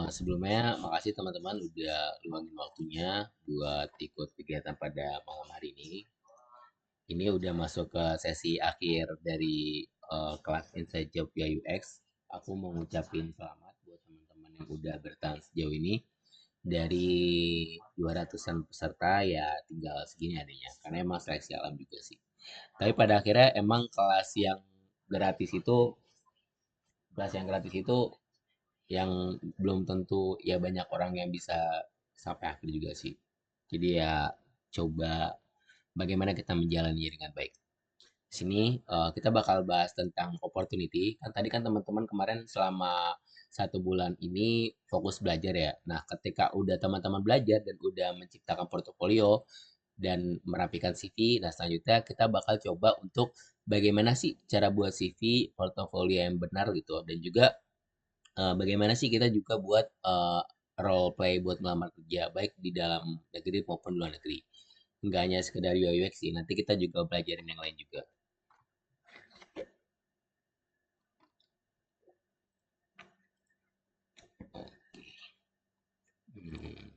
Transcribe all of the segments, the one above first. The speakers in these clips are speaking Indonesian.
Sebelumnya makasih teman-teman udah luangin waktunya buat ikut kegiatan pada malam hari ini. Ini udah masuk ke sesi akhir dari kelas Inside Job UI UX. Aku mau ngucapin selamat buat teman-teman yang udah bertahan sejauh ini. Dari 200-an peserta ya tinggal segini adanya. Karena emang seleksi alam juga sih. Tapi pada akhirnya emang gratis itu kelas yang gratis itu yang belum tentu ya banyak orang yang bisa sampai akhir juga sih. Jadi ya coba bagaimana kita menjalani dengan baik. Di sini kita bakal bahas tentang opportunity. Kan tadi kan teman-teman kemarin selama 1 bulan ini fokus belajar ya. Nah, ketika udah teman-teman belajar dan udah menciptakan portofolio dan merapikan CV, nah selanjutnya kita bakal coba untuk bagaimana sih cara buat CV portofolio yang benar gitu dan juga bagaimana sih kita juga buat role play buat melamar kerja baik di dalam negeri maupun luar negeri. Enggak hanya sekedar UI UX sih, nanti kita juga pelajarin yang lain juga. Hmm.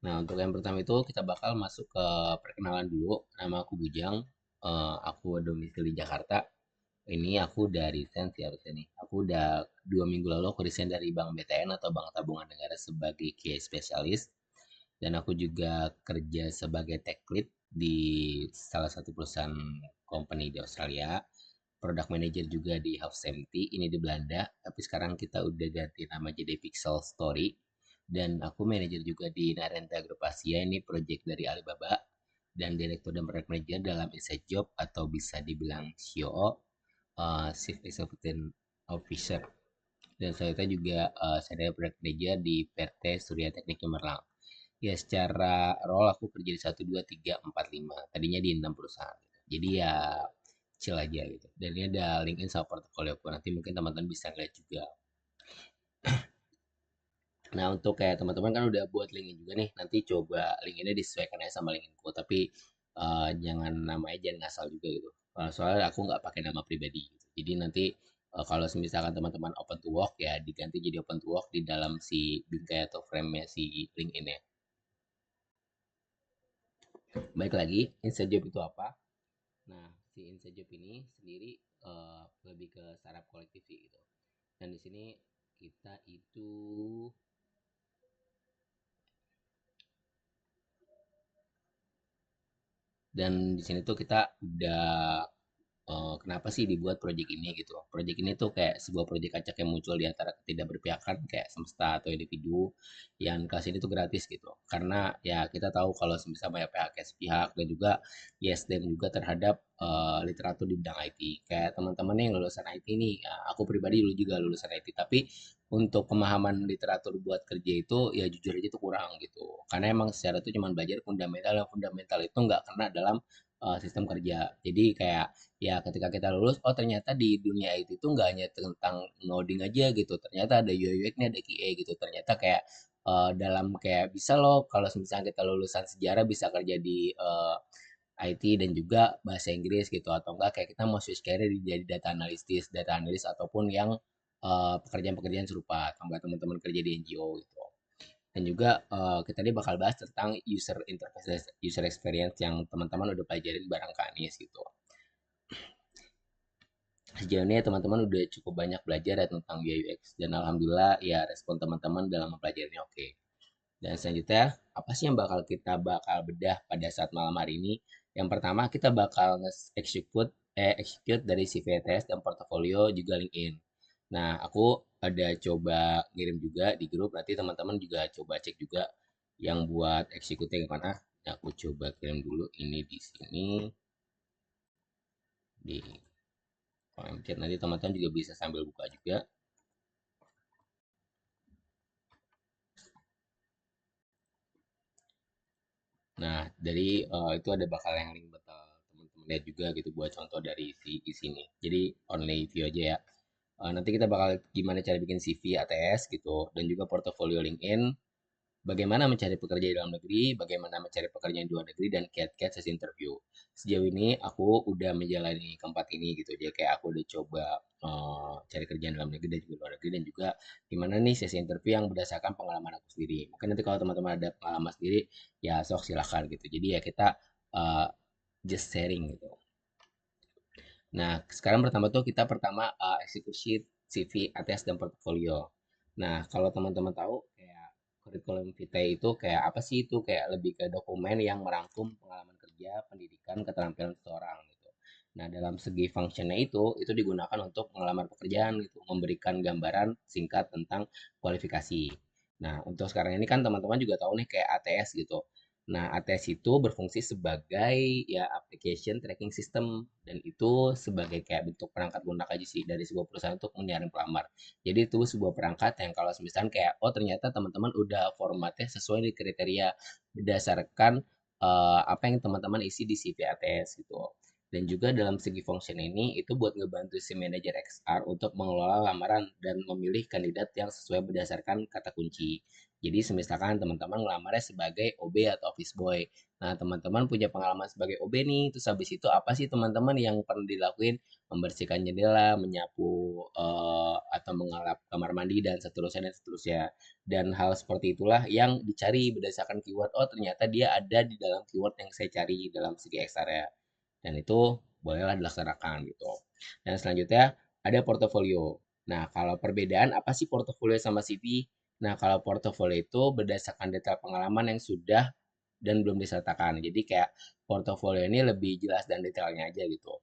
Nah, untuk yang pertama itu kita bakal masuk ke perkenalan dulu. Nama aku Bujang, aku domisili Jakarta. Ini aku dari resign sih harusnya nih. Aku udah 2 minggu lalu aku resign dari Bank BTN atau Bank Tabungan Negara sebagai QA spesialis. Dan aku juga kerja sebagai tech lead di salah satu perusahaan company di Australia. Product manager juga di House Safety, ini di Belanda. Tapi sekarang kita udah ganti nama jadi Pixel Story. Dan aku manajer juga di Narenta Group Asia, ini project dari Alibaba. Dan direktur dan product manager dalam Inside Job atau bisa dibilang COO, Chief Executive Officer. Dan saya juga saya product manager di PT Surya Teknik Cemerlang. Ya secara role aku kerja di 1, 2, 3, 4, 5. Tadinya di 6 perusahaan. Jadi ya chill aja gitu. Dan ini ada LinkedIn sama portfolio aku. Nanti mungkin teman-teman bisa ngeliat juga. Nah untuk kayak teman-teman kan udah buat LinkedIn juga nih. Nanti coba LinkedIn-nya disesuaikan aja sama LinkedIn-ku. Tapi jangan namanya jangan ngasal juga gitu. Soalnya aku nggak pakai nama pribadi gitu. Jadi nanti kalau misalkan teman-teman open to work ya diganti jadi open to work di dalam si bingkai atau frame-nya si LinkedIn-nya. Baik lagi, inside job itu apa? Nah, si inside job ini sendiri lebih ke startup kolektif sih gitu. Dan di sini kita itu dan di sini tuh kita udah kenapa sih dibuat project ini gitu. Project ini tuh kayak sebuah project acak yang muncul di antara ketidakberpihakan kayak semesta atau individu yang kelas ini tuh gratis gitu. Karena ya kita tahu kalau semisal banyak pihak yang sepihak dan juga yes dan juga terhadap literatur di bidang IT. Kayak teman-teman yang lulusan IT nih, ya, aku pribadi dulu juga lulusan IT, tapi untuk pemahaman literatur buat kerja itu ya jujur aja itu kurang gitu. Karena emang secara itu cuma belajar fundamental dan fundamental itu nggak kena dalam sistem kerja. Jadi kayak ya ketika kita lulus oh ternyata di dunia IT itu nggak hanya tentang ngoding aja gitu, ternyata ada UI UX-nya, ada QA gitu, ternyata kayak dalam kayak bisa loh kalau misalnya kita lulusan sejarah bisa kerja di IT dan juga bahasa Inggris gitu atau enggak kayak kita mau switch career jadi data analis ataupun yang pekerjaan-pekerjaan serupa atau enggak teman-teman kerja di NGO gitu. Dan juga kita ini bakal bahas tentang user interface, user experience yang teman-teman udah pelajarin bareng Kak Anies gitu. Sejauh ini teman-teman udah cukup banyak belajar ya tentang UI UX dan alhamdulillah ya respon teman-teman dalam mempelajarinya oke. Dan selanjutnya apa sih yang bakal bedah pada saat malam hari ini? Yang pertama kita bakal execute dari CV test dan portofolio juga LinkedIn. Nah, aku ada coba ngirim juga di grup, nanti teman-teman juga coba cek juga yang buat execute gimana. Nah, aku coba kirim dulu ini di sini di kolom chat. Nanti teman-teman juga bisa sambil buka juga. Nah, dari itu ada bakal yang link buat teman-teman lihat juga gitu buat contoh dari si di sini. Jadi only view aja ya. Nanti kita bakal gimana cara bikin CV ATS gitu dan juga portofolio LinkedIn bagaimana mencari pekerja di dalam negeri, bagaimana mencari pekerjaan di luar negeri, dan kiat-kiat sesi interview. Sejauh ini aku udah menjalani keempat ini gitu. Jadi kayak aku udah coba cari kerjaan dalam negeri dan juga luar negeri, dan juga gimana nih sesi interview yang berdasarkan pengalaman aku sendiri. Mungkin nanti kalau teman-teman ada pengalaman sendiri, ya sok silahkan gitu. Jadi ya kita uh, just sharing gitu. Nah, sekarang pertama tuh kita pertama eksekusi CV, ATS, dan portfolio. Nah, kalau teman-teman tahu kayak kurikulum vitae itu kayak apa sih, itu kayak lebih ke dokumen yang merangkum pengalaman kerja, pendidikan, keterampilan seseorang gitu. Nah, dalam segi fungsinya itu digunakan untuk mengelamar pekerjaan gitu, memberikan gambaran singkat tentang kualifikasi. Nah, untuk sekarang ini kan teman-teman juga tahu nih kayak ATS gitu. Nah, ATS itu berfungsi sebagai ya application tracking system, dan itu sebagai kayak bentuk perangkat lunak aja sih dari sebuah perusahaan untuk menyaring pelamar. Jadi itu sebuah perangkat yang kalau misalnya kayak oh ternyata teman-teman udah formatnya sesuai di kriteria berdasarkan apa yang teman-teman isi di CV ATS gitu. Dan juga dalam segi function ini itu buat ngebantu si manajer XR untuk mengelola lamaran dan memilih kandidat yang sesuai berdasarkan kata kunci. Jadi semisalkan teman-teman ngelamarnya sebagai OB atau office boy. Nah, teman-teman punya pengalaman sebagai OB nih, terus habis itu apa sih teman-teman yang pernah dilakuin? Membersihkan jendela, menyapu, atau mengalap kamar mandi, dan seterusnya dan seterusnya. Dan hal seperti itulah yang dicari berdasarkan keyword. Oh, ternyata dia ada di dalam keyword yang saya cari dalam segi area. Dan itu bolehlah dilaksanakan gitu. Dan selanjutnya ada portofolio. Nah, kalau perbedaan apa sih portofolio sama CV? Nah, kalau portofolio itu berdasarkan detail pengalaman yang sudah dan belum disertakan. Jadi kayak portofolio ini lebih jelas dan detailnya aja gitu.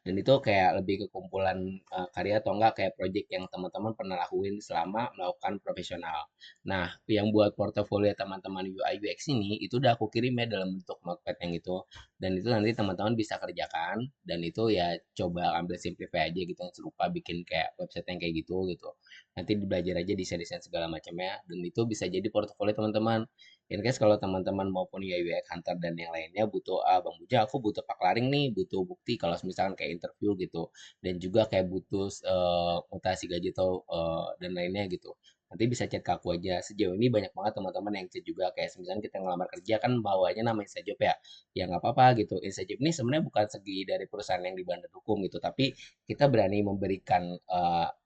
Dan itu kayak lebih ke kumpulan karya atau enggak kayak project yang teman-teman pernah lakuin selama melakukan profesional. Nah, yang buat portofolio teman-teman UI UX ini itu udah aku kirim ya dalam bentuk notepad yang itu, dan itu nanti teman-teman bisa kerjakan, dan itu ya coba ambil simplify aja gitu yang serupa bikin kayak website yang kayak gitu gitu. Nanti belajar aja desain-desain segala macamnya, dan itu bisa jadi portofolio teman-teman. In case kalau teman-teman maupun UI UX Hunter dan yang lainnya butuh, Bang Buja aku butuh paklaring nih, butuh bukti kalau misalkan kayak interview gitu, dan juga kayak butuh mutasi gaji atau dan lainnya gitu. Nanti bisa chat ke aku aja. Sejauh ini banyak banget teman-teman yang chat juga kayak misalkan kita ngelamar kerja kan bawanya nama Instajob ya. Ya nggak apa-apa gitu. Instajob ini sebenarnya bukan segi dari perusahaan yang dibanding hukum gitu, tapi kita berani memberikan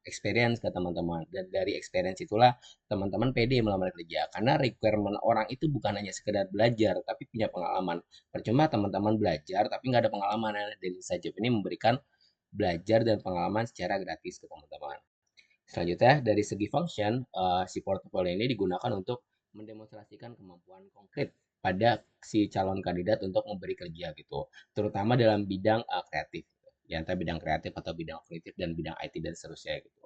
experience ke teman-teman, dan dari experience itulah teman-teman pede melamar kerja, karena requirement orang itu bukan hanya sekedar belajar tapi punya pengalaman. Percuma teman-teman belajar tapi nggak ada pengalaman, dan Sajib ini memberikan belajar dan pengalaman secara gratis ke teman-teman. Selanjutnya dari segi function, si portfolio ini digunakan untuk mendemonstrasikan kemampuan konkret pada si calon kandidat untuk memberi kerja gitu, terutama dalam bidang kreatif, ya entah bidang kreatif atau bidang kreatif dan bidang IT dan seterusnya gitu.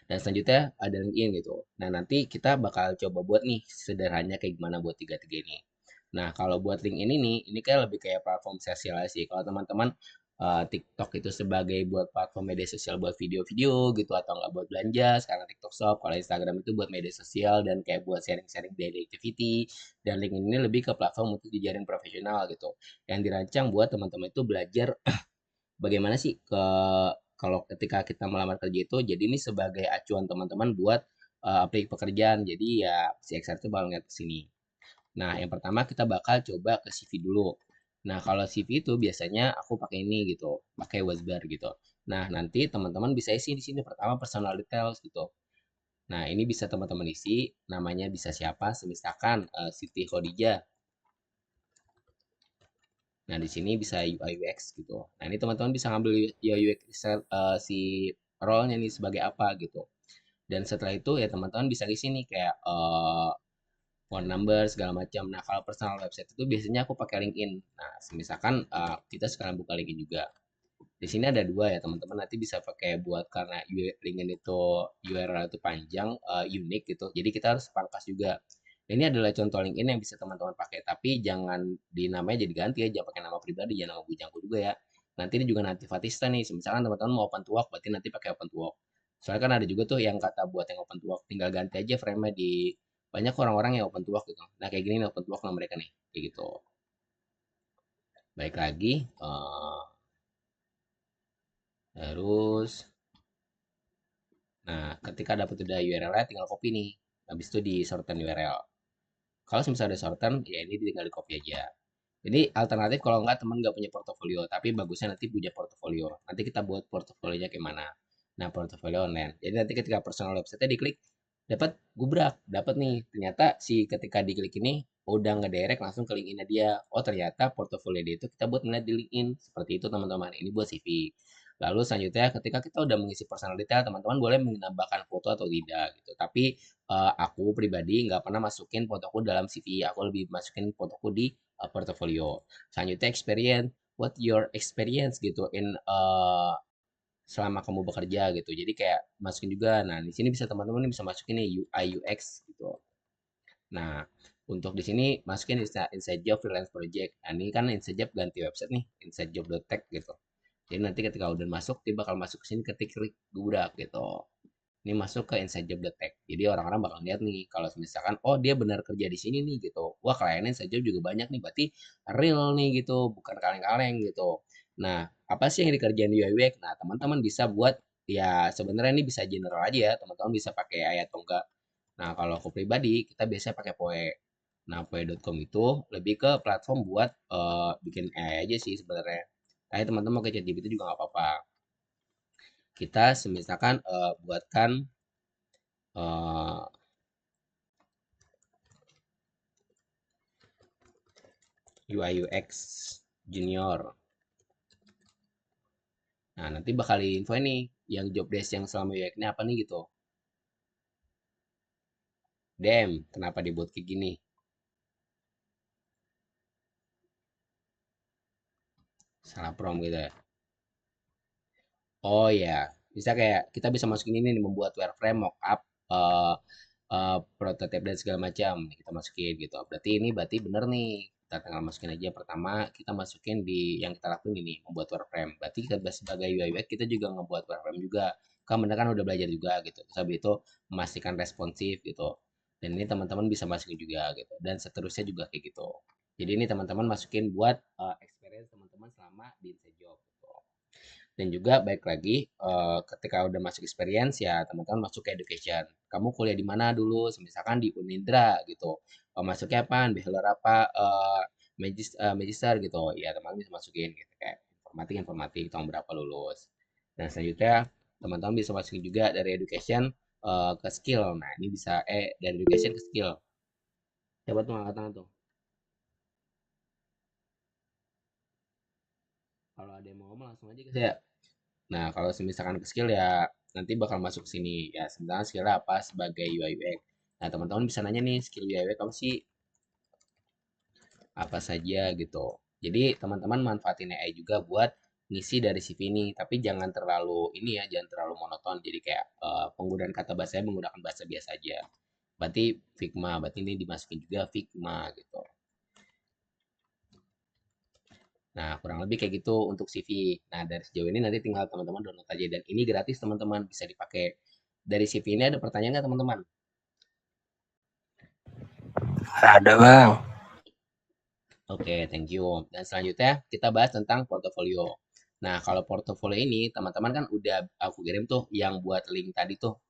Dan selanjutnya ada LinkedIn gitu. Nah, nanti kita bakal coba buat nih sederhananya kayak gimana buat tiga-tiga ini. Nah, kalau buat LinkedIn ini kayak lebih kayak platform sosial sih. Kalau teman-teman TikTok itu sebagai buat platform media sosial buat video-video gitu, atau nggak buat belanja, sekarang TikTok Shop. Kalau Instagram itu buat media sosial dan kayak buat sharing-sharing daily activity. Dan LinkedIn ini lebih ke platform untuk jejaring profesional gitu. Yang dirancang buat teman-teman itu belajar bagaimana sih kalau ketika kita melamar kerja itu, jadi ini sebagai acuan teman-teman buat apply pekerjaan. Jadi ya si XR itu bakal ngeliat ke sini. Nah, yang pertama kita bakal coba ke CV dulu. Nah, kalau CV itu biasanya aku pakai ini gitu, pakai Websbar gitu. Nah, nanti teman-teman bisa isi di sini pertama personal details gitu. Nah, ini bisa teman-teman isi, namanya bisa siapa, misalkan Siti Khadijah. Nah, di sini bisa UI UX gitu. Nah, ini teman-teman bisa ngambil UI UX si role-nya nih sebagai apa gitu. Dan setelah itu ya teman-teman bisa di sini kayak phone number segala macam. Nah, kalau personal website itu biasanya aku pakai LinkedIn. Nah, misalkan kita sekarang buka LinkedIn juga. Di sini ada dua ya teman-teman, nanti bisa pakai buat karena LinkedIn itu URL itu panjang, unik gitu. Jadi kita harus pangkas juga. Ini adalah contoh LinkedIn yang bisa teman-teman pakai, tapi jangan dinamanya jadi ganti ya, jangan pakai nama pribadi, jangan nama bujangku juga ya. Nanti ini juga nanti Fatista nih, misalkan teman-teman mau open to work, berarti nanti pakai open to work. Soalnya kan ada juga tuh yang kata buat yang open to work, tinggal ganti aja frame-nya di banyak orang-orang yang open to work gitu. Nah kayak gini nih open to work lah mereka nih, kayak gitu. Baik lagi, terus, nah ketika dapat udah URL-nya tinggal copy nih. Habis itu di shorten URL. Kalau misalnya ada shorten, ya ini tinggal di copy aja. Jadi alternatif kalau nggak teman nggak punya portofolio, tapi bagusnya nanti punya portofolio. Nanti kita buat portofolionya gimana. Nah, portofolio online. Jadi nanti ketika personal website diklik, dapat gubrak, dapat nih. Ternyata si ketika diklik ini udah ngedirect langsung ke LinkedIn dia. Oh, ternyata portofolio dia itu kita buat ngeliat di LinkedIn. Seperti itu teman-teman. Ini buat CV. Lalu selanjutnya ketika kita udah mengisi personal detail, teman-teman boleh menambahkan foto atau tidak gitu. Tapi aku pribadi nggak pernah masukin fotoku dalam CV. Aku lebih masukin fotoku di portfolio. Selanjutnya experience, what your experience gitu in selama kamu bekerja gitu. Jadi kayak masukin juga. Nah, di sini bisa teman-teman bisa masukin nih UI UX gitu. Nah, untuk di sini masukin inside job freelance project. Nah, ini kan inside job ganti website nih, insidejob.tech gitu. Jadi nanti ketika udah masuk, dia bakal masuk ke sini ketik klik gubrak gitu. Ini masuk ke inside job.tech. Jadi orang-orang bakal lihat nih kalau misalkan oh dia benar kerja di sini nih gitu. Wah, kliennya inside job juga banyak nih, berarti real nih gitu, bukan kaleng-kaleng gitu. Nah, apa sih yang dikerjain di UI UX? Nah, teman-teman bisa buat ya sebenarnya ini bisa general aja ya, teman-teman bisa pakai AI atau enggak. Nah, kalau aku pribadi kita biasanya pakai Poe. Nah, Poe.com itu lebih ke platform buat bikin AI aja sih sebenarnya. Tapi teman-teman mau ke ChatGPT juga nggak apa-apa. Kita misalkan buatkan eh, UI UX junior. Nah, nanti bakal info nih yang job desk yang selama UX ini apa nih gitu. Kenapa dibuat kayak gini? Salah prom gitu ya. Oh ya, bisa kayak kita bisa masukin ini nih, membuat wireframe, mockup, eh prototipe dan segala macam. Nih, kita masukin gitu. Berarti bener nih. Kita tinggal masukin aja pertama, kita masukin di yang kita lakuin ini, membuat wireframe. Berarti kita sebagai UI UX kita juga ngebuat wireframe juga. Kan bener kan udah belajar juga gitu. Terus habis itu memastikan responsif gitu. Dan ini teman-teman bisa masukin juga gitu. Dan seterusnya juga kayak gitu. Jadi ini teman-teman masukin buat experience teman-teman selama di inside job gitu. Dan juga baik lagi ketika udah masuk experience ya teman-teman masuk ke education. Kamu kuliah di mana dulu? Misalkan di Unindra gitu. Masuknya apa? Bachelor apa? Magister gitu. Ya teman-teman bisa masukin gitu kayak informatik tahun berapa lulus. Dan selanjutnya teman-teman bisa masukin juga dari education ke skill. Nah, ini bisa dari education ke skill. Coba tuh angkat tangan tuh. Kalau ada yang mau ngomong langsung aja ke saya. Nah, kalau misalkan ke skill ya nanti bakal masuk sini. Ya, sebenarnya skillnya apa sebagai UI UX. Nah, teman-teman bisa nanya nih skill UI UX apa sih? Apa saja gitu. Jadi, teman-teman manfaatin AI juga buat ngisi dari CV ini. Tapi jangan terlalu ini ya, jangan terlalu monoton. Jadi kayak penggunaan kata bahasanya menggunakan bahasa biasa aja. Berarti Figma, berarti ini dimasukin juga Figma gitu. Nah, kurang lebih kayak gitu untuk CV. Nah, dari sejauh ini nanti tinggal teman-teman download aja. Dan ini gratis teman-teman, bisa dipakai. Dari CV ini ada pertanyaan nggak teman-teman? Ada bang. Oke, thank you. Dan selanjutnya kita bahas tentang portofolio. Nah, kalau portofolio ini teman-teman kan udah aku kirim tuh yang buat link tadi tuh.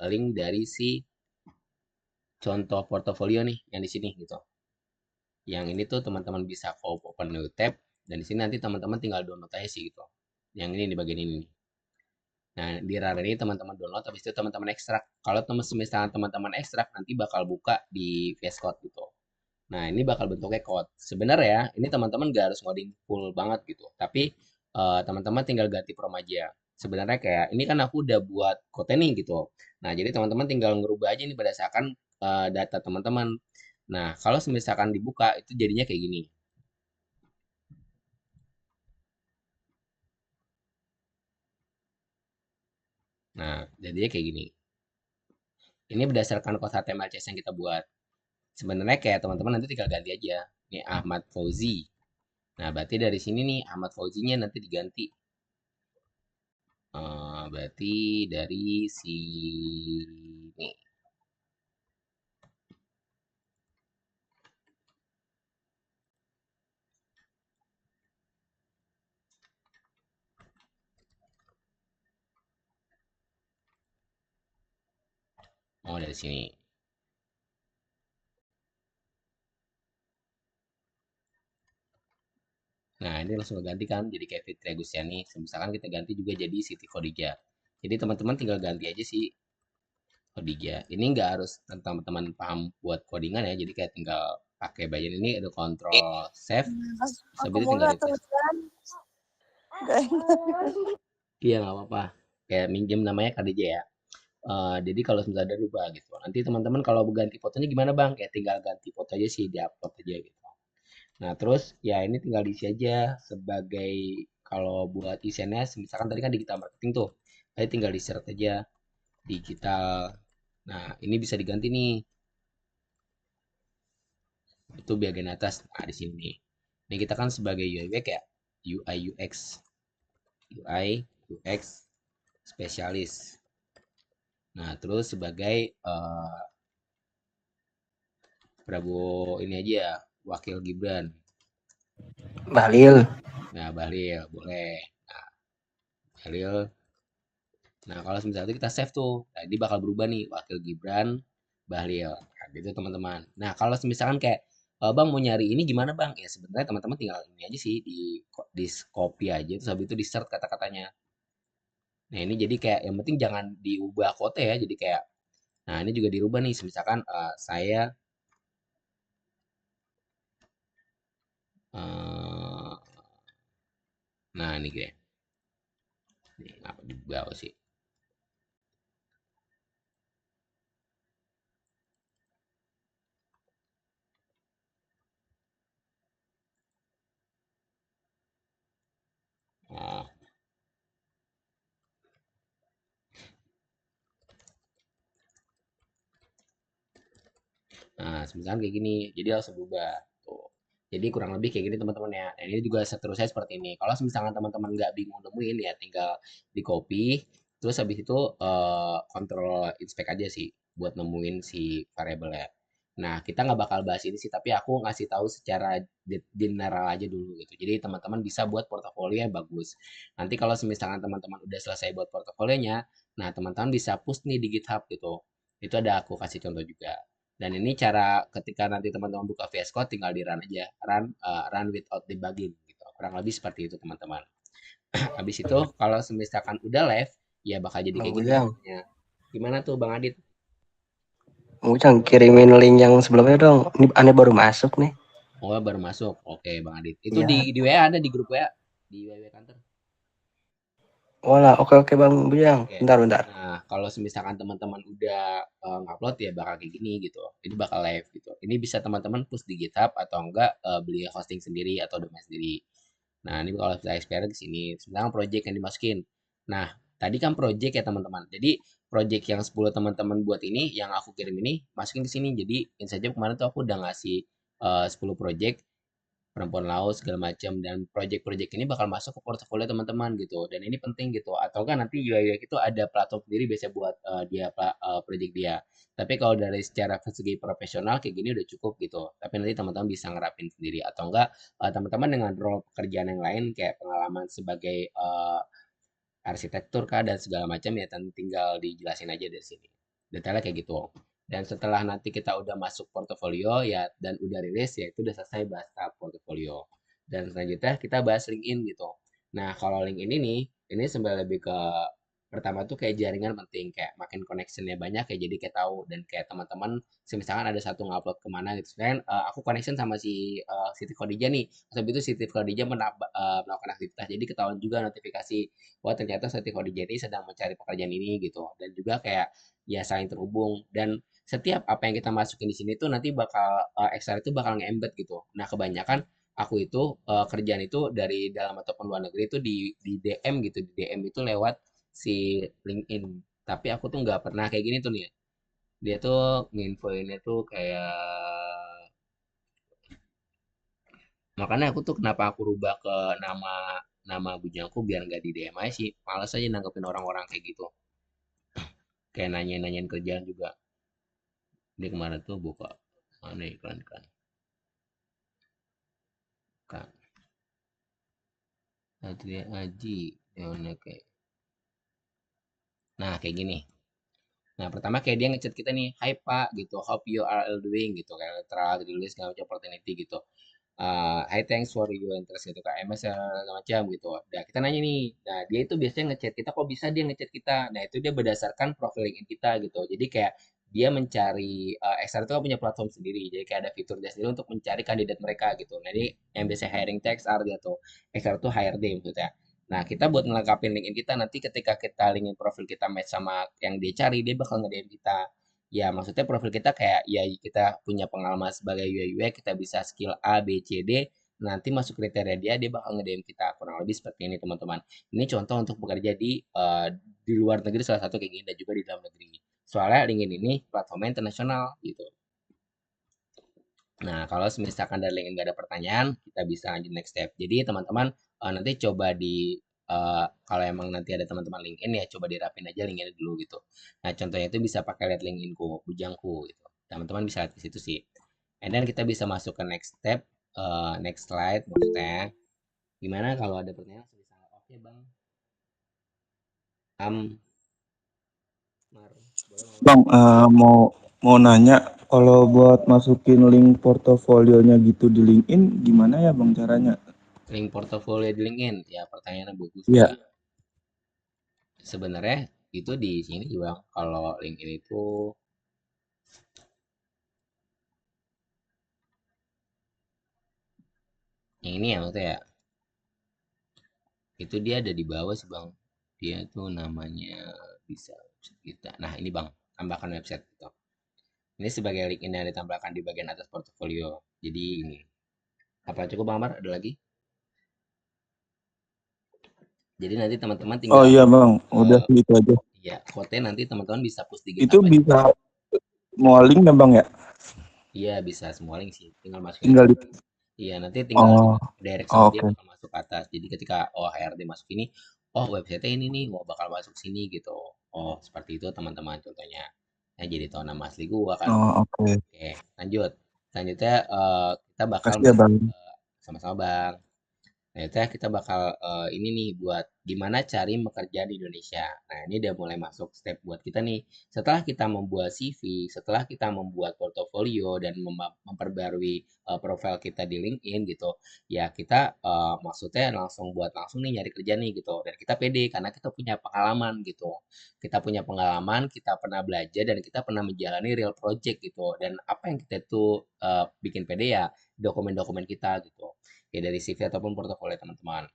Link dari si contoh portofolio nih yang di sini gitu. Yang ini tuh teman-teman bisa open new tab dan di sini nanti teman-teman tinggal download aja sih gitu. Yang ini di bagian ini. Nah, di RAR ini teman-teman download, habis itu teman-teman ekstrak. Kalau misalnya teman-teman ekstrak, nanti bakal buka di VS Code gitu. Nah, ini bakal bentuknya code. Sebenarnya, ini teman-teman gak harus ngoding full banget gitu. Tapi, teman-teman tinggal ganti prom aja. Sebenarnya kayak, ini kan aku udah buat code nih gitu. Nah, jadi teman-teman tinggal ngerubah aja nih berdasarkan data teman-teman. Nah, kalau misalkan dibuka, itu jadinya kayak gini. Nah, jadinya kayak gini. Ini berdasarkan kode HTML CSS yang kita buat. Sebenarnya kayak teman-teman nanti tinggal ganti aja. Nih Ahmad Fauzi. Nah, berarti dari sini nih Ahmad Fauzinya nanti diganti. Berarti dari sini. Oh, dari sini. Nah, ini langsung ganti kan jadi kayak Fitri Agustiani. Misalkan kita ganti juga jadi Siti Khadijah. Jadi teman-teman tinggal ganti aja sih Khadijah. Ini nggak harus teman-teman paham buat codingan ya. Jadi kayak tinggal pakai bagian ini ada kontrol save. Habis Aku itu mulu tinggal atau request. Gak enak. Iya nggak apa-apa. Kayak minjem namanya Khadijah ya. Jadi kalau misalnya ada rubah gitu. Nanti teman-teman kalau ganti fotonya gimana bang? Kayak tinggal ganti foto aja sih, di-upload aja gitu. Nah terus ya ini tinggal diisi aja sebagai kalau buat isiannya, misalkan tadi kan digital marketing tuh. Tadi tinggal di-search aja digital. Nah ini bisa diganti nih. Itu bagian atas. Nah di sini. Ini kita kan sebagai UI UX ya. UI UX. UI UX spesialis. Nah terus sebagai Prabowo ini aja ya, wakil Gibran. Bahlil. Nah, Bahlil boleh. Nah, Bahlil. Nah, kalau misalnya itu kita save tuh. Nah, ini bakal berubah nih, wakil Gibran, Bahlil. Nah, gitu teman-teman. Nah, kalau misalkan kayak Bang mau nyari ini gimana Bang? Ya sebenarnya teman-teman tinggal ini aja sih di copy aja terus habis itu di search kata-katanya. Nah, ini jadi kayak yang penting jangan diubah kode ya. Jadi kayak nah, ini juga dirubah nih. Misalkan saya eh, nah ini kayak nih, apa di bawah sih? Oh, nah, misalkan kayak gini, jadi harus berubah. Tuh. Jadi kurang lebih kayak gini teman-teman ya. Dan ini juga seterusnya seperti ini. Kalau misalkan teman-teman nggak bingung nemuin ya tinggal di copy, terus habis itu kontrol inspect aja sih buat nemuin si variabelnya. Nah, kita nggak bakal bahas ini sih, tapi aku ngasih tahu secara general aja dulu gitu. Jadi teman-teman bisa buat portofolio yang bagus. Nanti kalau misalkan teman-teman udah selesai buat portofolionya, nah teman-teman bisa push nih di GitHub gitu. Itu ada aku kasih contoh juga. Dan ini cara ketika nanti teman-teman buka VS Code tinggal di run aja, run without debugging gitu. Kurang lebih seperti itu teman-teman. Habis itu kalau misalkan udah live, ya bakal jadi Bang kayak gini Ujang. hasilnya. Gimana tuh Bang Adit? Bang Ujang kirimin link yang sebelumnya dong. Ini aneh baru masuk nih. Oh, baru masuk. Oke, Bang Adit. Itu di Iya. di WA ada di grup WA di WA kantor. Wala, oke oke Bang Ujang. Oke. Bentar bentar. Nah, kalau misalkan teman-teman udah ngupload ya bakal kayak gini gitu. Ini bakal live gitu. Ini bisa teman-teman push di GitHub atau enggak beli hosting sendiri atau domain sendiri. Nah, ini kalau kita experience di sini, sebenarnya project yang dimasukin. Nah, tadi kan project ya teman-teman. Jadi, project yang 10 teman-teman buat ini, yang aku kirim ini, masukin ke sini. Jadi, saja kemarin tuh aku udah ngasih 10 project, perempuan laut segala macam dan project-project ini bakal masuk ke portofolio teman-teman gitu dan ini penting gitu atau kan nanti UI UX itu ada platform sendiri biasanya buat project dia tapi kalau dari secara segi profesional kayak gini udah cukup gitu tapi nanti teman-teman bisa ngerapin sendiri atau enggak teman-teman dengan role pekerjaan yang lain kayak pengalaman sebagai arsitektur kah dan segala macam ya tinggal dijelasin aja dari sini. Detailnya kayak gitu. Dan setelah nanti kita udah masuk portofolio ya dan udah rilis ya itu udah selesai bahas tahap portofolio. Dan selanjutnya kita bahas LinkedIn gitu. Nah, kalau LinkedIn ini sebenarnya lebih ke pertama tuh kayak jaringan penting kayak makin connectionnya banyak kayak jadi kayak tahu dan kayak teman-teman misalkan ada satu ngupload kemana gitu kan aku connection sama si Siti Khadijah nih atau itu Siti Khadijah melakukan aktivitas jadi ketahuan juga notifikasi wah ternyata Siti Khadijah ini sedang mencari pekerjaan ini gitu dan juga kayak ya saling terhubung dan setiap apa yang kita masukin di sini tuh nanti bakal Excel itu bakal nge-embed gitu. Nah, kebanyakan aku itu kerjaan itu dari dalam ataupun luar negeri itu di DM gitu, di DM itu lewat si LinkedIn. Tapi aku tuh nggak pernah kayak gini tuh nih. Dia tuh nginfoinnya tuh kayak makanya aku tuh kenapa aku rubah ke nama nama bujangku biar nggak di DM aja sih. Males aja nanggepin orang-orang kayak gitu. Kayak nanyain-nanyain kerjaan juga. Dia kemarin tuh buka mana iklan kan. Kak, Satria Aji. Ya, kayak. Nah, kayak gini. Nah, pertama kayak dia ngechat kita nih, "Hai Pak," gitu, "Hope you are all doing," gitu, kayak literal ditulis segala macam opportunity gitu. "Hi, thanks for your interest," gitu, Kak, MS segala macam gitu. Nah, kita nanya nih. Nah, dia itu biasanya ngechat kita, kok bisa dia ngechat kita? Nah, itu dia berdasarkan profil LinkedIn kita gitu. Jadi kayak dia mencari XR itu kan punya platform sendiri. Jadi kayak ada fitur dia sendiri untuk mencari kandidat mereka gitu. Nah, ini yang biasa hiring tag XR dia tuh. XR itu HRD maksudnya. Nah, kita buat ngelengkapin LinkedIn kita, nanti ketika kita linkin profil kita match sama yang dia cari, dia bakal nge-DM kita. Ya, maksudnya profil kita kayak, ya kita punya pengalaman sebagai UI UX, kita bisa skill A, B, C, D, nanti masuk kriteria dia, dia bakal nge-DM kita. Kurang lebih seperti ini, teman-teman. Ini contoh untuk bekerja di luar negeri, salah satu kayak gini, dan juga di dalam negeri. Soalnya LinkedIn ini platformnya internasional, gitu. Nah, kalau misalkan dari LinkedIn nggak ada pertanyaan, kita bisa lanjut next step. Jadi, teman-teman nanti coba kalau emang nanti ada teman-teman LinkedIn ya coba dirapin aja LinkedIn dulu gitu. Nah, contohnya itu bisa pakai lihat LinkedInku, bujangku gitu. Teman-teman bisa lihat di situ sih. And then kita bisa masuk ke next step, next slide maksudnya. Gimana kalau ada pertanyaan bisa oke, Bang. Am Mar, boleh Mawar? Bang, mau mau nanya, kalau buat masukin link portofolionya gitu di LinkedIn, gimana ya Bang caranya? Link portofolio di LinkedIn. Ya, pertanyaannya bagus Iya. nih. Sebenarnya itu di sini juga kalau LinkedIn itu yang ini ya maksudnya ya, itu dia ada di bawah sih Bang. Dia tuh namanya bisa website kita. Nah, ini Bang, tambahkan website gitu. Ini sebagai link ini yang ditambahkan di bagian atas portofolio. Jadi ini. Apa cukup Bang Amar? Ada lagi? Jadi nanti teman-teman Oh tinggal iya Bang, udah eh gitu aja. ya, quote nanti teman-teman bisa push di Itu GitHub aja. bisa mau link ya Bang ya? Iya, bisa semua link sih. Tinggal masukin aja. Tinggal di... Iya, nanti tinggal di Oh, direct sama dia oke. bakal masuk ke atas. Jadi ketika oh HRD masuk ini, oh website ini nih, mau bakal masuk sini gitu. Oh, seperti itu teman-teman contohnya. Nah, jadi tahu nama asli gua kan. Oh, oke. Oke, lanjut. Selanjutnya kita bakal Kasih ya masuk Bang. ke sama-sama Bang. Nah, itu ya kita bakal ini nih buat gimana cari bekerja di Indonesia. Nah, ini udah mulai masuk step buat kita nih. Setelah kita membuat CV, setelah kita membuat portofolio dan memperbarui profil kita di LinkedIn gitu, ya kita maksudnya langsung nih nyari kerja nih gitu. Dan kita pede karena kita punya pengalaman gitu. Kita punya pengalaman, kita pernah belajar dan kita pernah menjalani real project gitu. Dan apa yang kita tuh bikin pede ya dokumen-dokumen kita gitu ya dari CV ataupun portofolio teman-teman.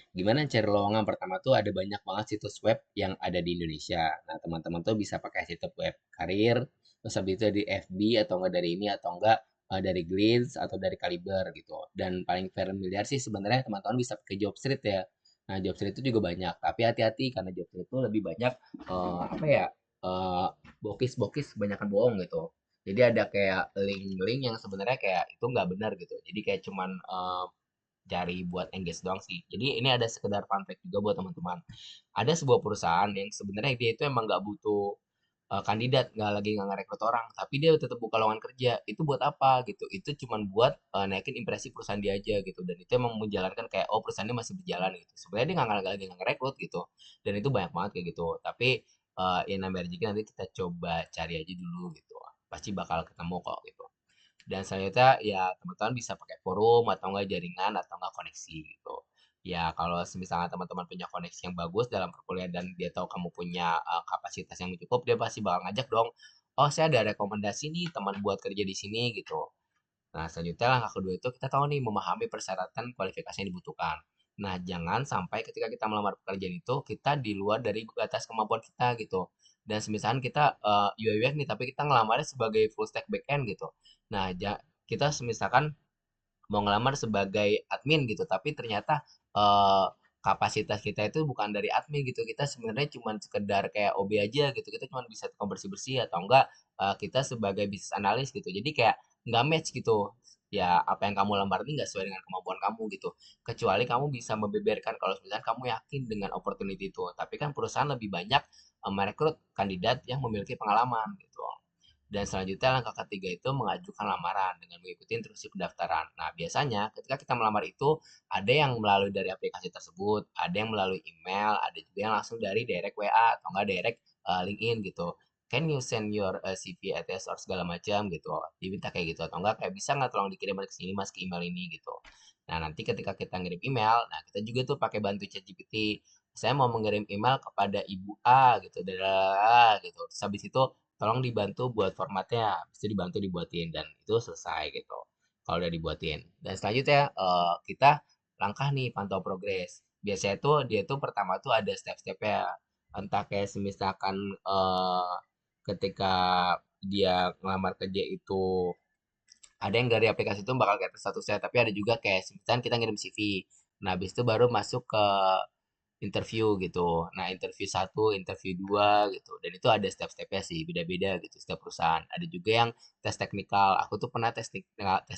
Gimana cari lowongan? Pertama tuh ada banyak banget situs web yang ada di Indonesia. Nah, teman-teman tuh bisa pakai situs web karir, terus habis itu di FB atau enggak dari ini atau enggak dari Glints atau dari Kaliber gitu. Dan paling familiar sih sebenarnya teman-teman bisa pakai Jobstreet ya. Nah, Jobstreet itu juga banyak, tapi hati-hati karena Jobstreet itu lebih banyak apa ya? eh, bokis-bokis kebanyakan bohong gitu. Jadi ada kayak link-link yang sebenarnya kayak itu nggak benar gitu. Jadi kayak cuman cari buat engage doang sih. Jadi ini ada sekedar fun fact juga buat teman-teman. Ada sebuah perusahaan yang sebenarnya dia itu emang nggak butuh kandidat, nggak lagi nggak ngerekrut orang, tapi dia tetap buka lowongan kerja. Itu buat apa gitu? Itu cuman buat naikin impresi perusahaan dia aja gitu. Dan itu emang menjalankan kayak oh perusahaannya masih berjalan gitu. Sebenarnya dia nggak lagi nggak ngerekrut gitu. Dan itu banyak banget kayak gitu. Tapi yang namanya rezeki nanti kita coba cari aja dulu gitu. Pasti bakal ketemu kok gitu. Dan selanjutnya ya teman-teman bisa pakai forum atau enggak jaringan atau enggak koneksi gitu. Ya kalau misalnya teman-teman punya koneksi yang bagus dalam perkuliahan dan dia tahu kamu punya kapasitas yang cukup, dia pasti bakal ngajak dong. Oh, saya ada rekomendasi nih teman buat kerja di sini gitu. Nah, selanjutnya langkah kedua itu kita tahu nih memahami persyaratan kualifikasi yang dibutuhkan. Nah, jangan sampai ketika kita melamar pekerjaan itu kita di luar dari batas kemampuan kita gitu. Dan semisalnya kita UI UX nih, tapi kita ngelamarnya sebagai full stack backend gitu. Nah, kita semisalkan mau ngelamar sebagai admin gitu tapi ternyata eh, kapasitas kita itu bukan dari admin gitu kita sebenarnya cuma sekedar kayak OB aja gitu kita cuma bisa tukang bersih-bersih atau enggak kita sebagai bisnis analis gitu jadi kayak nggak match gitu ya apa yang kamu lamar ini nggak sesuai dengan kemampuan kamu gitu kecuali kamu bisa membeberkan kalau misalnya kamu yakin dengan opportunity itu tapi kan perusahaan lebih banyak merekrut kandidat yang memiliki pengalaman gitu. Dan selanjutnya langkah ketiga itu mengajukan lamaran dengan mengikuti instruksi pendaftaran. Nah, biasanya ketika kita melamar itu ada yang melalui dari aplikasi tersebut, ada yang melalui email, ada juga yang langsung dari direct WA atau enggak direct LinkedIn gitu. Can you send your CV attest or segala macam gitu. Diminta kayak gitu atau enggak kayak bisa nggak tolong dikirim ke sini Mas ke email ini gitu. Nah, nanti ketika kita ngirim email, nah kita juga tuh pakai bantu ChatGPT. Saya mau mengirim email kepada Ibu A gitu, gitu. Terus habis itu tolong dibantu buat formatnya, bisa dibantu dibuatin dan itu selesai gitu. Kalau udah dibuatin. Dan selanjutnya kita langkah nih pantau progres. Biasanya tuh dia tuh pertama tuh ada step-stepnya. Entah kayak semisalkan ketika dia ngelamar kerja itu ada yang dari aplikasi itu bakal kelihatan statusnya, tapi ada juga kayak misalkan kita ngirim CV. Nah, habis itu baru masuk ke interview gitu. Nah, interview satu, interview dua gitu. Dan itu ada step-stepnya sih, beda-beda gitu setiap perusahaan. Ada juga yang tes teknikal. Aku tuh pernah tes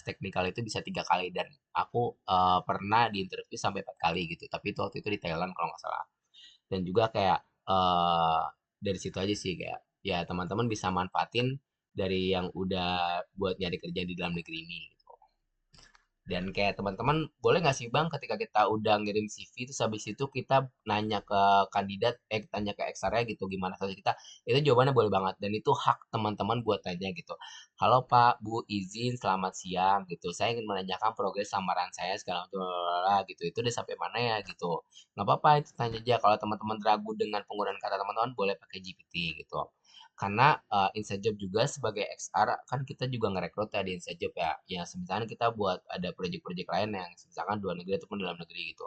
teknikal itu bisa 3 kali dan aku pernah di interview sampai 4 kali gitu. Tapi itu waktu itu di Thailand kalau nggak salah. Dan juga kayak dari situ aja sih kayak ya teman-teman bisa manfaatin dari yang udah buat nyari kerja di dalam negeri ini gitu. Dan kayak teman-teman boleh nggak sih Bang ketika kita udah ngirim CV terus habis itu kita nanya ke kandidat, tanya ke HR-nya gitu gimana status kita, itu jawabannya boleh banget dan itu hak teman-teman buat tanya gitu. Halo Pak, Bu, izin selamat siang gitu. Saya ingin menanyakan progres lamaran saya segala macam lalala, gitu. Itu udah sampai mana ya gitu. Nggak apa-apa itu tanya aja. Kalau teman-teman ragu dengan penggunaan kata teman-teman boleh pakai GPT gitu. Karena inside job juga sebagai XR kan kita juga ngerekrut ya di inside job ya. Ya misalnya kita buat ada project-project lain yang misalkan luar negeri ataupun dalam negeri gitu.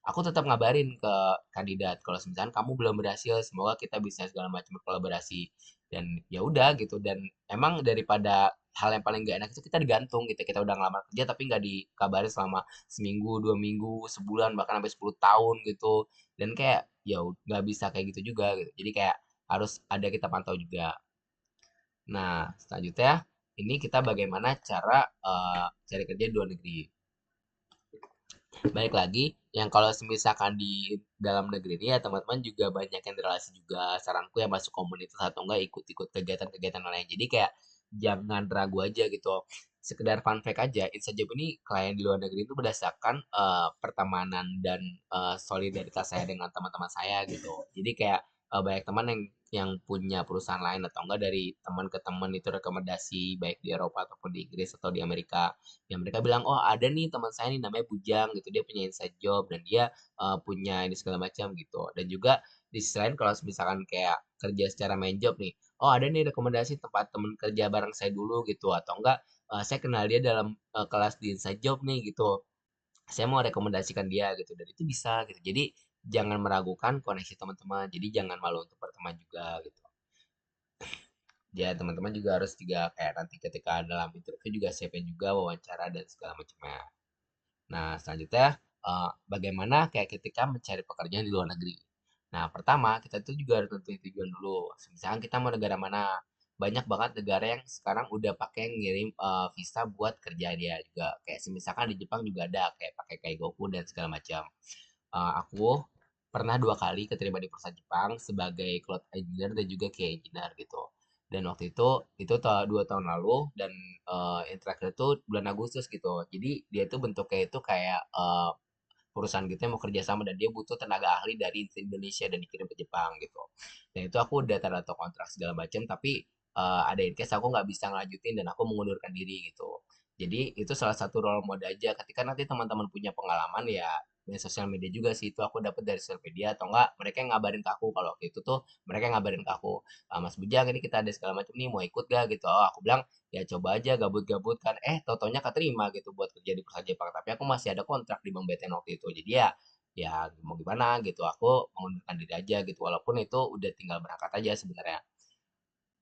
Aku tetap ngabarin ke kandidat kalau misalkan kamu belum berhasil, semoga kita bisa segala macam berkolaborasi. Dan ya udah gitu dan emang daripada hal yang paling gak enak itu kita digantung gitu. Kita udah ngelamar kerja tapi nggak dikabarin selama seminggu, 2 minggu, sebulan bahkan sampai 10 tahun gitu. Dan kayak ya nggak bisa kayak gitu juga gitu. Jadi kayak harus ada kita pantau juga. Nah, selanjutnya ini kita bagaimana cara cari kerja di luar negeri. Baik lagi, yang kalau misalkan di dalam negeri ini ya teman-teman juga banyak yang relasi juga. Saranku ya masuk komunitas atau enggak ikut-ikut kegiatan-kegiatan lain. Jadi kayak jangan ragu aja gitu. Sekedar fun fact aja, Instajob ini klien di luar negeri itu berdasarkan pertemanan dan solidaritas saya dengan teman-teman saya gitu. Jadi kayak banyak teman yang punya perusahaan lain atau enggak dari teman ke teman itu rekomendasi baik di Eropa ataupun di Inggris atau di Amerika yang mereka bilang oh ada nih teman saya nih namanya Bujang gitu dia punya inside job dan dia punya ini segala macam gitu dan juga di sisi lain kalau misalkan kayak kerja secara main job nih oh ada nih rekomendasi tempat teman kerja bareng saya dulu gitu atau enggak saya kenal dia dalam kelas di inside job nih gitu saya mau rekomendasikan dia gitu dan itu bisa gitu jadi jangan meragukan koneksi teman-teman jadi jangan malu untuk berteman juga gitu ya teman-teman juga harus juga kayak nanti ketika dalam interview juga siapin juga wawancara dan segala macamnya. Nah, selanjutnya bagaimana kayak ketika mencari pekerjaan di luar negeri. Nah, pertama kita tuh juga harus tentuin tujuan dulu. Misalkan kita mau negara mana. Banyak banget negara yang sekarang udah pakai ngirim visa buat kerja dia juga. Kayak misalkan di Jepang juga ada kayak pakai Kaigoku dan segala macam. Aku pernah 2 kali keterima di perusahaan Jepang sebagai cloud engineer dan juga QA engineer gitu. Dan waktu itu 2 tahun lalu dan yang terakhir itu bulan Agustus gitu. Jadi dia itu bentuknya itu kayak perusahaan gitu yang mau kerja sama dan dia butuh tenaga ahli dari Indonesia dan dikirim ke Jepang gitu. Dan itu aku udah tanda tangan kontrak segala macam tapi ada in case aku nggak bisa ngelanjutin dan aku mengundurkan diri gitu. Jadi itu salah satu role model aja ketika nanti teman-teman punya pengalaman ya di sosial media juga sih itu aku dapat dari sosial media atau enggak mereka yang ngabarin ke aku kalau waktu itu tuh mereka yang ngabarin ke aku Mas Bujang ini kita ada segala macam nih mau ikut gak gitu oh aku bilang ya coba aja gabut-gabut kan totonya keterima gitu buat kerja di perusahaan Jepang tapi aku masih ada kontrak di Bank BTN waktu itu jadi ya mau gimana gitu aku mengundurkan diri aja gitu walaupun itu udah tinggal berangkat aja sebenarnya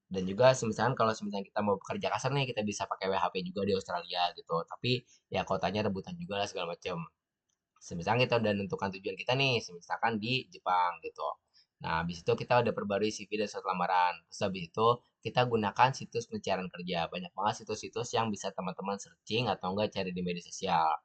dan juga misalkan kalau misalnya kita mau bekerja kasar nih kita bisa pakai WHP juga di Australia gitu tapi ya kotanya rebutan juga lah segala macam misalkan kita udah nentukan tujuan kita nih misalkan di Jepang gitu nah habis itu kita udah perbarui CV dan surat lamaran terus habis itu kita gunakan situs pencarian kerja banyak banget situs-situs yang bisa teman-teman searching atau enggak cari di media sosial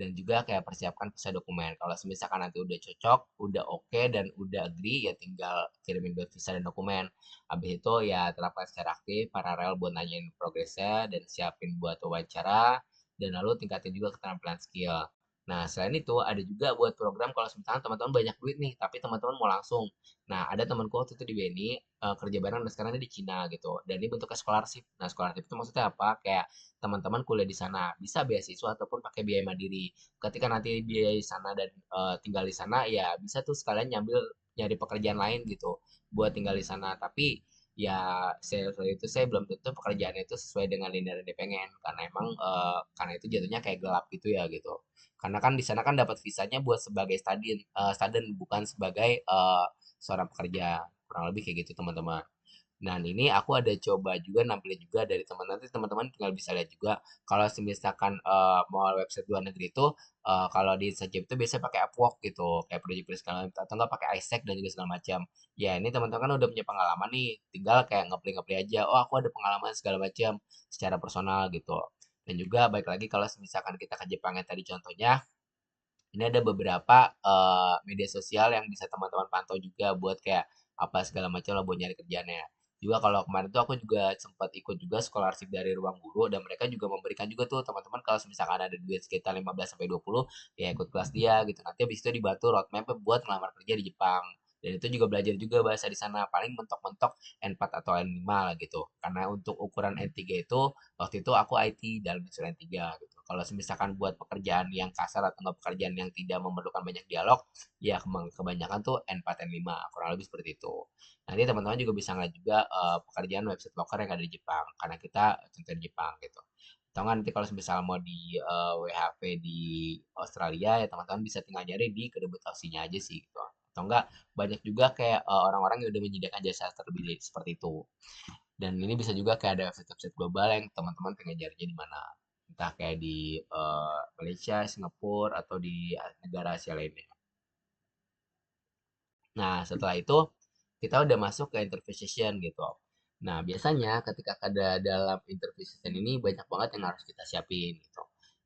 dan juga kayak persiapkan visa dokumen kalau misalkan nanti udah cocok udah oke dan udah agree ya tinggal kirimin buat visa dan dokumen habis itu ya terapkan secara aktif paralel buat nanyain progresnya dan siapin buat wawancara dan lalu tingkatin juga keterampilan skill Nah, selain itu ada juga buat program kalau misalkan teman-teman banyak duit nih, tapi teman-teman mau langsung. Nah, ada temanku waktu itu di BNI kerja bareng dan sekarang dia di Cina gitu. Dan ini bentuknya scholarship. Nah, scholarship itu maksudnya apa? Kayak teman-teman kuliah di sana bisa beasiswa ataupun pakai biaya mandiri. Ketika nanti biaya di sana dan tinggal di sana, ya bisa tuh sekalian nyambil nyari pekerjaan lain gitu buat tinggal di sana. Tapi ya saya itu saya belum tentu pekerjaan itu sesuai dengan linear yang dia pengen karena emang karena itu jatuhnya kayak gelap gitu ya gitu. Karena kan di sana kan dapat visanya buat sebagai student bukan sebagai seorang pekerja. Kurang lebih kayak gitu teman-teman. Nah, ini aku ada coba juga nampilin juga dari teman nanti teman-teman tinggal bisa lihat juga kalau misalkan mau website luar negeri itu kalau di Sajib itu biasanya pakai Upwork gitu, kayak project project segala macam atau enggak pakai Isaac dan juga segala macam. Ya, ini teman-teman kan udah punya pengalaman nih, tinggal kayak ngeplay-ngeplay aja. Oh, aku ada pengalaman segala macam secara personal gitu. Dan juga baik lagi kalau misalkan kita ke Jepang yang tadi contohnya, ini ada beberapa media sosial yang bisa teman-teman pantau juga buat kayak apa segala macam lah buat nyari kerjaannya. Juga kalau kemarin tuh aku juga sempat ikut juga scholarship dari Ruang Guru dan mereka juga memberikan juga tuh teman-teman kalau misalkan ada duit sekitar 15 sampai 20 ya ikut kelas dia gitu. Nanti habis itu dibantu roadmap buat ngelamar kerja di Jepang. Dan itu juga belajar juga bahasa di sana paling mentok-mentok N4 atau N5 lah gitu. Karena untuk ukuran N3 itu waktu itu aku IT dalam isu N3 gitu. Kalau misalkan buat pekerjaan yang kasar atau enggak pekerjaan yang tidak memerlukan banyak dialog, ya kebanyakan tuh N4 N5 kurang lebih seperti itu. Nanti teman-teman juga bisa ngeliat juga pekerjaan website loker yang ada di Jepang karena kita contoh di Jepang gitu. Atau nggak nanti kalau misalnya mau di WHV di Australia ya teman-teman bisa tinggal nyari di kedebut Aussie-nya aja sih gitu. Atau enggak banyak juga kayak orang-orang yang udah menyediakan jasa terlebih seperti itu. Dan ini bisa juga kayak ada website-website global yang teman-teman pengen carinya di mana. Entah kayak di Malaysia, Singapura, atau di negara Asia lainnya. Nah, setelah itu kita udah masuk ke interview session gitu. Nah, biasanya ketika ada dalam interview session ini banyak banget yang harus kita siapin gitu.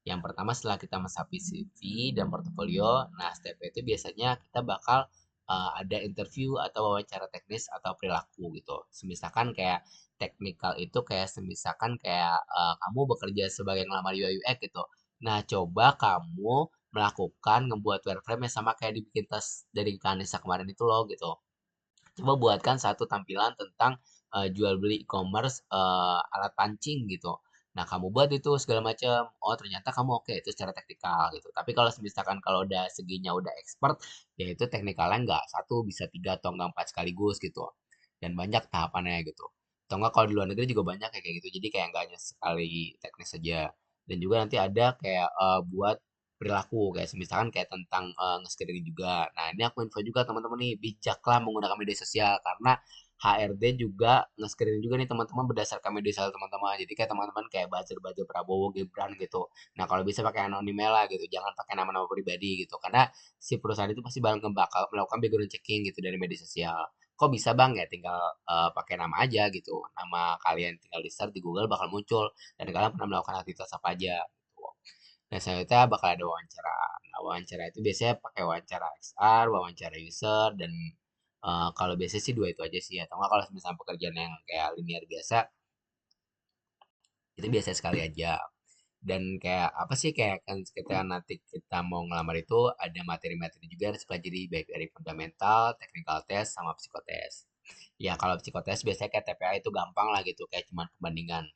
Yang pertama setelah kita mensapi CV dan portofolio, nah step itu biasanya kita bakal ada interview atau wawancara teknis atau perilaku gitu. Misalkan kayak teknikal itu kayak misalkan kayak kamu bekerja sebagai ngelamar UI UX gitu. Nah, coba kamu melakukan ngebuat wireframe yang sama kayak dibikin tas dari Kanesa kemarin itu loh gitu. Coba buatkan satu tampilan tentang jual beli e-commerce alat pancing gitu. Nah, kamu buat itu segala macam. Oh, ternyata kamu oke itu secara teknikal gitu. Tapi kalau misalkan kalau udah seginya udah expert, ya itu teknikalnya nggak satu bisa tiga atau nggak empat sekaligus gitu. Dan banyak tahapannya gitu. Atau nggak kalau di luar negeri juga banyak kayak gitu. Jadi kayak nggak hanya sekali teknis saja. Dan juga nanti ada kayak buat perilaku kayak misalkan kayak tentang nge-screening juga. Nah, ini aku info juga teman-teman nih, bijaklah menggunakan media sosial karena HRD juga nge-screening juga nih teman-teman berdasarkan media sosial teman-teman. Jadi kayak teman-teman kayak buzzer-buzzer Prabowo, Gibran gitu. Nah, kalau bisa pakai anonymnya lah gitu, jangan pakai nama-nama pribadi gitu. Karena si perusahaan itu pasti bakal melakukan background checking gitu dari media sosial. Kok bisa bang ya tinggal pakai nama aja gitu. Nama kalian tinggal di search di Google bakal muncul dan kalian pernah melakukan aktivitas apa aja gitu. Nah, selanjutnya bakal ada wawancara. Nah, wawancara itu biasanya pakai wawancara XR, wawancara user, dan kalau biasanya sih dua itu aja sih. Atau nggak kalau misalnya pekerjaan yang kayak linear biasa, itu biasa sekali aja. Dan kayak apa sih kayak kan kita nanti kita mau ngelamar itu ada materi-materi juga yang harus pelajari baik dari fundamental, technical test, sama psikotes. Ya kalau psikotes biasanya kayak TPA itu gampang lah gitu, kayak cuma pembandingan.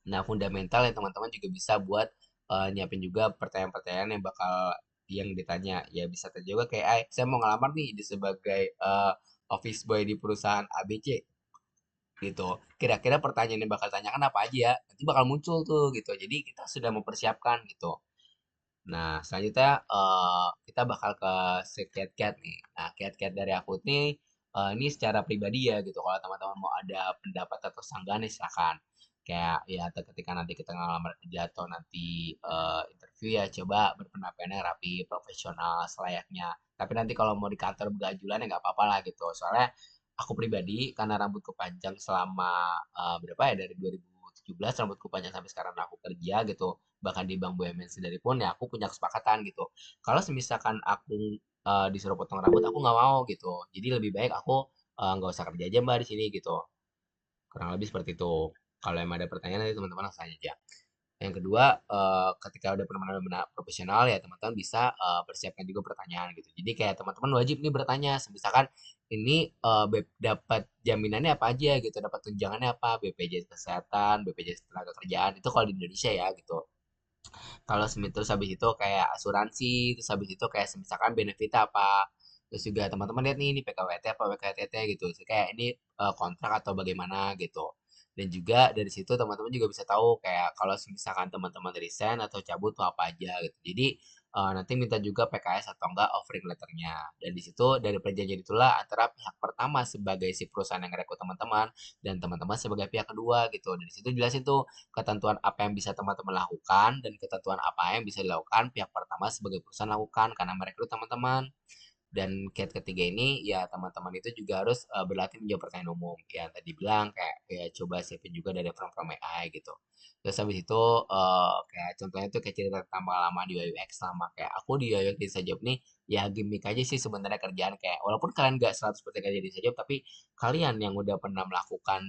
Nah, fundamental ya teman-teman juga bisa buat nyiapin juga pertanyaan-pertanyaan yang bakal yang ditanya. Ya bisa juga kayak, saya mau ngelamar nih di sebagai office boy di perusahaan ABC gitu. Kira-kira pertanyaan yang bakal tanyakan apa aja ya? Nanti bakal muncul tuh gitu. Jadi kita sudah mempersiapkan gitu. Nah, selanjutnya kita bakal ke si Cat nih. Nah, Cat dari aku nih ini secara pribadi ya gitu. Kalau teman-teman mau ada pendapat atau sanggahan nih silakan. Kayak ya atau ketika nanti kita ngelamar kerja atau nanti interview ya coba berpenampilannya rapi, profesional, selayaknya. Tapi nanti kalau mau di kantor begajulan ya nggak apa-apa lah gitu. Soalnya aku pribadi karena rambutku panjang selama berapa ya dari 2017 rambutku panjang sampai sekarang aku kerja gitu bahkan di Bank BUMN sendiri pun ya aku punya kesepakatan gitu kalau misalkan aku disuruh potong rambut aku nggak mau gitu jadi lebih baik aku nggak usah kerja aja mbak di sini gitu kurang lebih seperti itu kalau emang ada pertanyaan nanti teman-teman langsung tanya aja Yang kedua, ketika udah benar-benar profesional ya teman-teman bisa persiapkan juga pertanyaan gitu. Jadi kayak teman-teman wajib nih bertanya, misalkan ini dapat jaminannya apa aja gitu, dapat tunjangannya apa, BPJS Kesehatan, BPJS Tenaga Kerjaan, itu kalau di Indonesia ya gitu. Kalau terus habis itu kayak asuransi, terus habis itu kayak misalkan benefitnya apa. Terus juga teman-teman lihat nih ini PKWT apa WKTT gitu. Terus kayak ini kontrak atau bagaimana gitu. Dan juga dari situ teman-teman juga bisa tahu kayak kalau misalkan teman-teman resign atau cabut tuh apa aja gitu. Jadi nanti minta juga PKS atau enggak offering letternya. Dan di situ dari perjanjian itulah antara pihak pertama sebagai si perusahaan yang rekrut teman-teman dan teman-teman sebagai pihak kedua gitu. Dari situ jelasin tuh ketentuan apa yang bisa teman-teman lakukan dan ketentuan apa yang bisa dilakukan pihak pertama sebagai perusahaan lakukan karena merekrut teman-teman. Dan kiat ketiga ini ya teman-teman itu juga harus berlatih menjawab pertanyaan umum. Ya tadi bilang kayak ya coba siapin juga dari from AI gitu. Terus habis itu kayak contohnya tuh kayak cerita tentang pengalaman di UI UX sama kayak aku di UI UX di Sajab nih ya gimmick aja sih sebenarnya kerjaan kayak walaupun kalian gak 100% kerja di Sajab tapi kalian yang udah pernah melakukan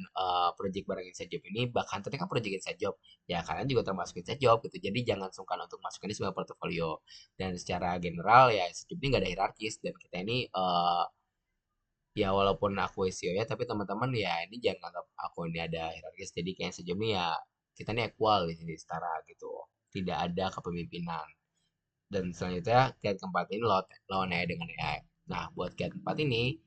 project bareng Inside Job ini bahkan tadi kan project Inside Job ya kalian juga termasuk Inside Job gitu jadi jangan sungkan untuk masukin ini sebagai portofolio dan secara general ya Inside Job ini gak ada hierarkis dan kita ini ya walaupun aku SEO ya tapi teman-teman ya ini jangan anggap aku ini ada hierarkis jadi kayak sejauh ini ya kita ini equal di sini setara gitu tidak ada kepemimpinan dan selanjutnya kiat keempat ini lawan AI dengan AI. Nah, buat kiat keempat ini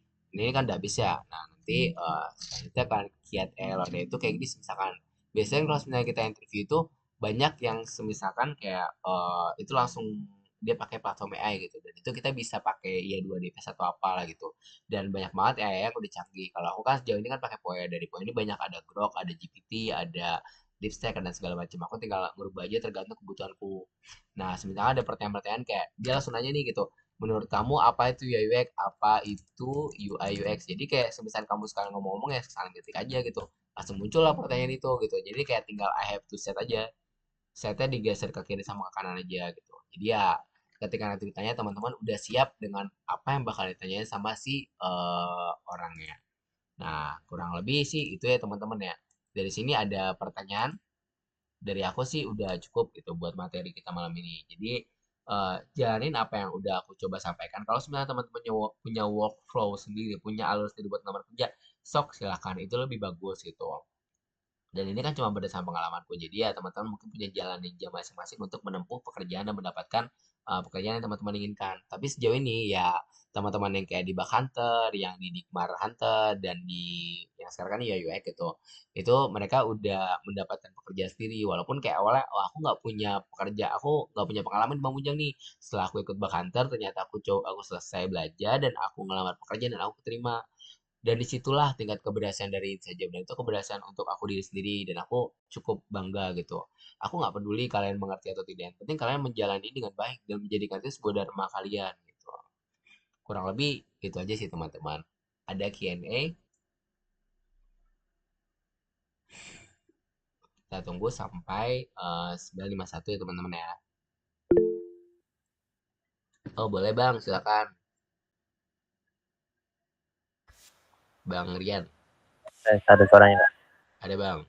kan udah habis ya. Nah, nanti selanjutnya kan kiat AI lawan AI itu kayak gini, misalkan biasanya kalau misalnya kita interview itu banyak yang semisalkan kayak itu langsung dia pakai platform AI gitu dan itu kita bisa pakai ya 2DPS atau apalah gitu dan banyak banget AI yang udah canggih kalau aku kan sejauh ini kan pakai Poya dari Poya ini banyak ada Grok ada GPT ada Deepstack dan segala macam aku tinggal merubah aja tergantung kebutuhanku. Nah, sementara ada pertanyaan-pertanyaan kayak dia langsung nanya nih gitu. Menurut kamu apa itu UI UX? Apa itu UI UX? Jadi kayak semisal kamu sekarang ngomong-ngomong ya saling ketik aja gitu. Langsung muncul lah pertanyaan itu gitu. Jadi kayak tinggal I have to set aja. Setnya digeser ke kiri sama ke kanan aja gitu. Jadi ya ketika nanti ditanya teman-teman udah siap dengan apa yang bakal ditanyain sama si orangnya. Nah, kurang lebih sih itu ya teman-teman ya. Dari sini ada pertanyaan dari aku sih udah cukup gitu buat materi kita malam ini. Jadi jalanin apa yang udah aku coba sampaikan. Kalau sebenarnya teman-teman punya workflow sendiri, punya alur sendiri buat ngelamar kerja, sok silahkan itu lebih bagus gitu. Dan ini kan cuma berdasarkan pengalamanku. Jadi ya teman-teman mungkin punya jalan ninja masing-masing untuk menempuh pekerjaan dan mendapatkan pekerjaan yang teman-teman inginkan. Tapi sejauh ini ya teman-teman yang kayak di Bug Hunter, yang di Digmar Hunter, dan di yang sekarang kan ya UX gitu. Itu mereka udah mendapatkan pekerjaan sendiri. Walaupun kayak awalnya, oh, aku nggak punya pekerja, aku nggak punya pengalaman di Bang Bujang nih. Setelah aku ikut Bug Hunter, ternyata aku selesai belajar dan aku ngelamar pekerjaan dan aku terima dan disitulah tingkat keberhasilan dari Insajam dan itu keberhasilan untuk aku diri sendiri dan aku cukup bangga gitu aku nggak peduli kalian mengerti atau tidak yang penting kalian menjalani dengan baik dan menjadikan itu sebuah dharma kalian gitu kurang lebih itu aja sih teman-teman ada Q&A kita tunggu sampai 9:51 ya teman-teman ya oh boleh bang silakan bang Rian Ada suaranya nggak? ada bang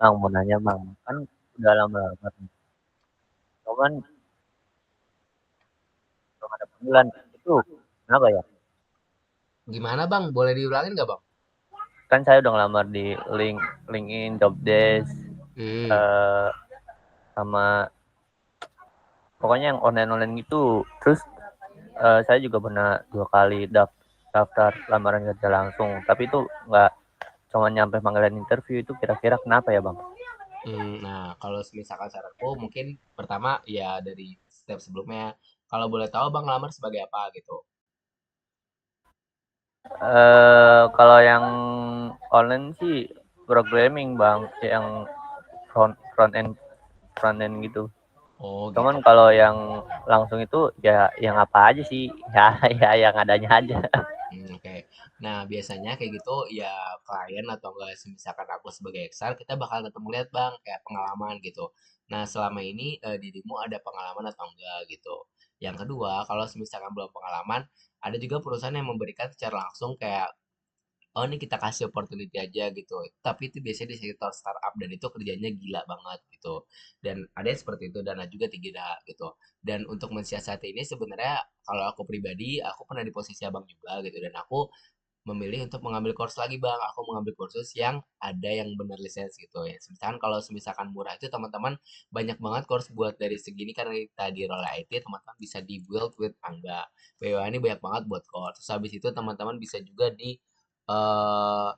Bang mau nanya bang, kan udah lama banget, cuman belum ada panggilan itu kenapa ya? gimana bang boleh diulangin nggak bang Kan saya udah ngelamar di LinkedIn, Jobdesk, hmm eh, sama pokoknya yang online gitu. Terus saya juga pernah 2 kali daftar lamaran kerja langsung, tapi itu nggak cuma nyampe panggilan interview itu kira-kira kenapa ya bang? Nah, kalau misalkan saranku mungkin pertama ya dari step sebelumnya. Kalau boleh tahu Bang lamar sebagai apa gitu. Kalau yang online sih programming bang, yang front end gitu. Oh gitu. Cuman kalau yang langsung itu ya yang apa aja sih ya ya yang adanya aja. Oke. Nah, biasanya kayak gitu ya klien atau enggak misalkan aku sebagai Excel kita bakal ketemu lihat Bang kayak pengalaman gitu. Nah, selama ini dirimu ada pengalaman atau enggak gitu. Yang kedua, kalau misalkan belum pengalaman, ada juga perusahaan yang memberikan secara langsung kayak oh ini kita kasih opportunity aja gitu. Tapi itu biasanya di sektor startup dan itu kerjanya gila banget gitu. Dan ada yang seperti itu dan ada juga tidak gitu. Dan untuk mensiasati ini sebenarnya kalau aku pribadi, aku pernah di posisi abang juga gitu dan aku memilih untuk mengambil course lagi bang. Aku mengambil kursus yang ada yang benar lisensi gitu ya. Misalkan kalau misalkan murah itu teman-teman banyak banget course buat dari segini karena kita di role IT teman-teman bisa di build with Angga. BWA ini banyak banget buat course. Terus habis itu teman-teman bisa juga di eh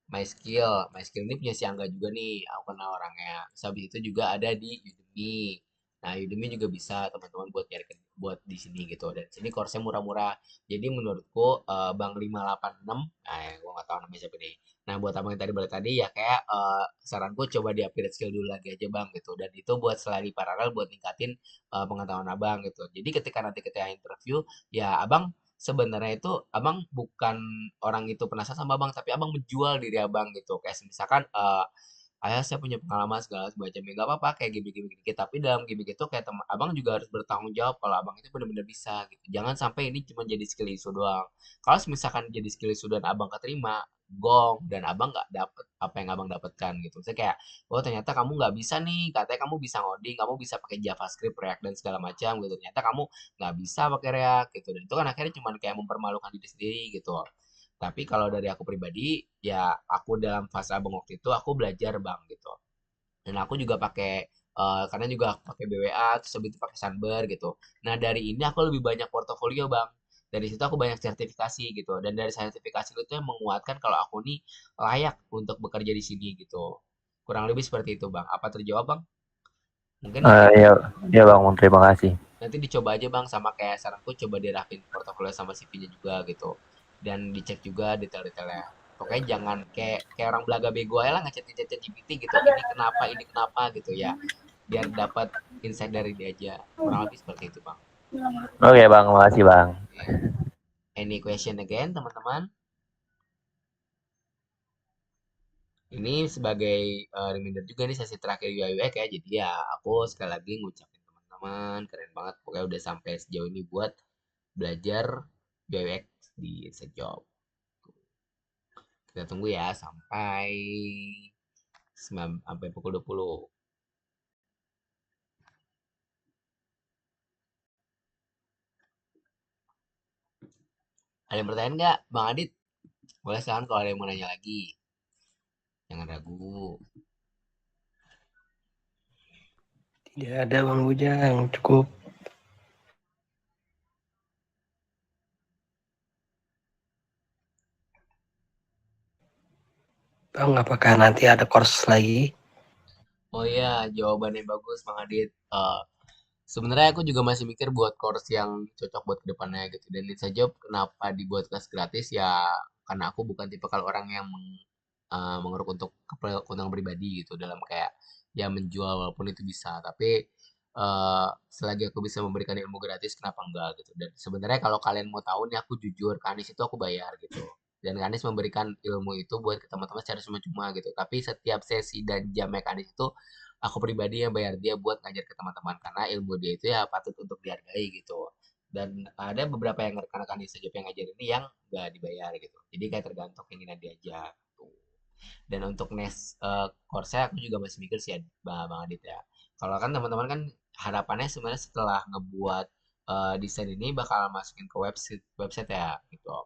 My Skill ini punya si Angga juga nih, aku kenal orangnya. Terus habis itu juga ada di Udemy. Nah, Udemy juga bisa teman-teman buat nyari buat di sini gitu. Dan sini course-nya murah-murah. Jadi menurutku Bang 586, nah ya, gua nggak tahu namanya siapa nih. Nah, buat abang yang tadi balik tadi ya kayak saranku coba di upgrade skill dulu lagi aja Bang gitu. Dan itu buat selain paralel buat ningkatin pengetahuan abang gitu. Jadi ketika nanti kita interview, ya abang sebenarnya itu abang bukan orang itu penasaran sama abang tapi abang menjual diri abang gitu kayak misalkan ayah saya punya pengalaman segala macam ya gak apa-apa kayak gimmick-gimmick dikit tapi dalam gimmick itu kayak abang juga harus bertanggung jawab kalau abang itu benar-benar bisa gitu jangan sampai ini cuma jadi skill isu doang kalau misalkan jadi skill isu dan abang keterima gong dan abang nggak dapet apa yang abang dapatkan gitu saya kayak oh ternyata kamu nggak bisa nih katanya kamu bisa ngoding kamu bisa pakai JavaScript React dan segala macam gitu ternyata kamu nggak bisa pakai React gitu dan itu kan akhirnya cuma kayak mempermalukan diri sendiri gitu tapi kalau dari aku pribadi ya aku dalam fase abang waktu itu aku belajar bang gitu dan aku juga pakai karena juga aku pakai BWA terus habis itu pakai Sunber gitu nah dari ini aku lebih banyak portofolio bang dari situ aku banyak sertifikasi gitu dan dari sertifikasi itu yang menguatkan kalau aku nih layak untuk bekerja di sini gitu kurang lebih seperti itu bang apa terjawab bang mungkin nanti Iya, iya Bang, terima kasih. nanti dicoba aja bang sama kayak saranku coba dirapin portofolio sama CV-nya juga gitu dan dicek juga detail-detailnya pokoknya jangan kayak kayak orang belaga bego aja lah ngechat ngechat GPT gitu ini kenapa gitu ya biar dapat insight dari dia aja kurang lebih seperti itu bang. Oke Bang, makasih Bang. Oke. Any question again teman-teman ini sebagai reminder juga nih sesi terakhir UI UX ya jadi ya aku sekali lagi ngucapin teman-teman keren banget pokoknya udah sampai sejauh ini buat belajar UI UX di Inside Job. Kita tunggu ya sampai sampai pukul 20. Ada yang bertanya nggak, Bang Adit? Boleh silahkan kalau ada yang mau nanya lagi. Jangan ragu. Tidak ada Bang Bujang, cukup. Bang, apakah nanti ada course lagi? Oh iya, jawabannya bagus, Bang Adit. Sebenarnya aku juga masih mikir buat course yang cocok buat kedepannya gitu. Dan itu saja kenapa dibuat kelas gratis ya karena aku bukan tipe kalau orang yang mengeruk untuk keuntungan pribadi gitu dalam kayak ya menjual walaupun itu bisa. Tapi selagi aku bisa memberikan ilmu gratis kenapa enggak gitu. Dan sebenarnya kalau kalian mau tahu nih aku jujur Kanis itu aku bayar gitu. Dan Kanis memberikan ilmu itu buat ke teman-teman secara cuma-cuma gitu. Tapi setiap sesi dan jam mekanis itu aku pribadi yang bayar dia buat ngajar ke teman-teman karena ilmu dia itu ya patut untuk dihargai gitu dan ada beberapa yang rekan-rekan di Sejop yang ngajar ini yang nggak dibayar gitu jadi kayak tergantung keinginan dia aja tuh dan untuk next course aku juga masih mikir sih ya, Bang Adit ya kalau kan teman-teman kan harapannya sebenarnya setelah ngebuat desain ini bakal masukin ke website website ya gitu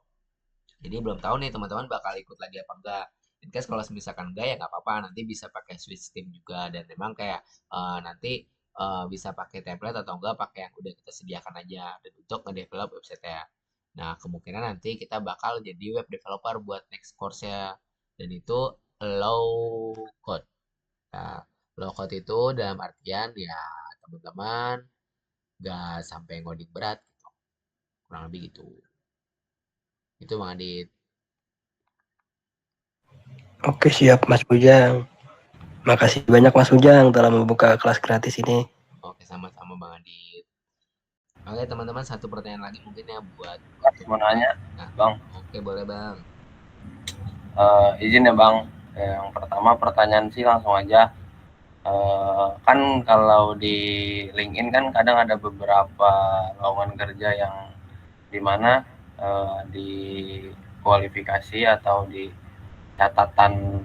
jadi belum tahu nih teman-teman bakal ikut lagi apa enggak. In case kalau misalkan enggak ya nggak apa-apa, nanti bisa pakai switch team juga dan memang kayak nanti bisa pakai template atau enggak pakai yang udah kita sediakan aja dan untuk nge-develop website ya. Nah, kemungkinan nanti kita bakal jadi web developer buat next course-nya dan itu low code. Nah, low code itu dalam artian ya teman-teman nggak sampai ngoding berat gitu. Kurang lebih gitu. Itu Bang Adit. Oke, siap Mas Bujang. Makasih banyak Mas Bujang telah membuka kelas gratis ini. Oke, sama-sama Bang Adit. Oke, teman-teman, satu pertanyaan lagi mungkin ya buat Mau nanya, Nah, Bang. oke boleh Bang. Izin ya Bang. Yang pertama pertanyaan sih langsung aja. Kan kalau di LinkedIn kan kadang ada beberapa lowongan kerja yang dimana di kualifikasi atau di catatan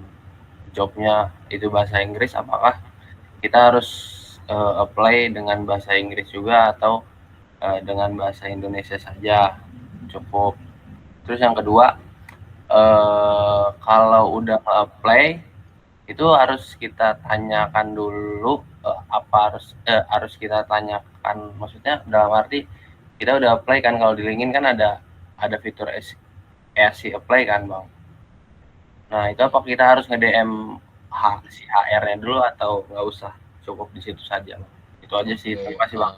jobnya itu bahasa Inggris, apakah kita harus apply dengan bahasa Inggris juga atau dengan bahasa Indonesia saja cukup. Terus yang kedua, kalau udah apply itu harus kita tanyakan dulu harus kita tanyakan, maksudnya dalam arti kita udah apply kan, kalau di LinkedIn kan ada fitur ESC apply kan bang. Nah itu apa kita harus nge-DM si HR-nya dulu atau nggak usah, cukup di situ saja bang? Itu aja sih, terima kasih bang.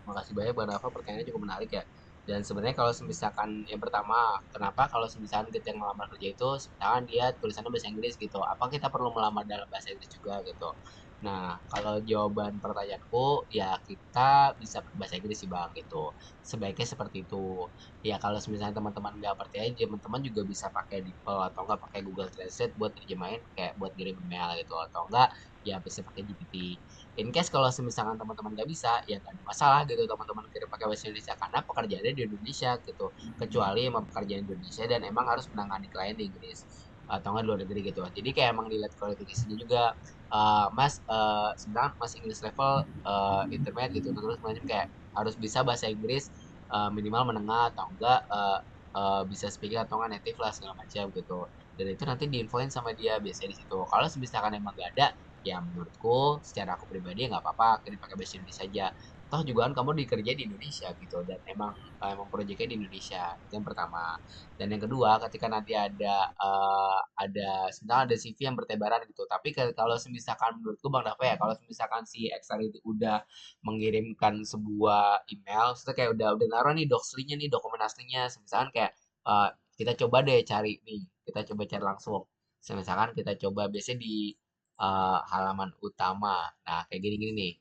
Makasih banyak Bang Rafa, pertanyaannya cukup menarik ya. Dan sebenarnya kalau misalkan yang pertama, kenapa kalau misalkan kita ngelamar kerja itu, misalkan dia tulisannya bahasa Inggris gitu, apa kita perlu melamar dalam bahasa Inggris juga gitu? Nah, kalau jawaban pertanyaanku, ya kita bisa pakai bahasa Inggris sih Bang gitu. Sebaiknya seperti itu. Ya kalau misalnya teman-teman nggak percaya, teman-teman juga bisa pakai DeepL atau enggak pakai Google Translate buat terjemahin kayak buat ngirim email gitu, atau enggak ya bisa pakai GPT. In case kalau misalkan teman-teman nggak bisa, ya nggak ada masalah gitu teman-teman kirim pakai bahasa Indonesia karena pekerjaannya di Indonesia gitu. Kecuali emang pekerjaan Indonesia dan emang harus menangani klien di Inggris atau nggak di luar negeri gitu. Jadi kayak emang dilihat kualifikasinya juga. Mas, sebenarnya Mas English level intermediate gitu, terus macam kayak harus bisa bahasa Inggris minimal menengah atau enggak bisa speaking atau enggak native lah segala macam gitu. Dan itu nanti diinfoin sama dia biasanya di situ. Kalau misalkan emang nggak ada, ya menurutku secara aku pribadi ya nggak apa-apa kirim pakai bahasa Indonesia aja. Toh juga kan kamu dikerja di Indonesia gitu dan emang proyeknya di Indonesia. Itu yang pertama. Dan yang kedua, ketika nanti ada sebenarnya ada CV yang bertebaran gitu. Tapi kalau misalkan menurutku Bang Dafa ya, kalau misalkan si XR itu udah mengirimkan sebuah email, maksudnya kayak udah naruh nih doxly-nya nih, dokumen aslinya. Misalkan kayak eh, kita coba deh cari nih, kita coba cari langsung. Misalkan kita coba biasanya di halaman utama. Nah, kayak gini-gini nih.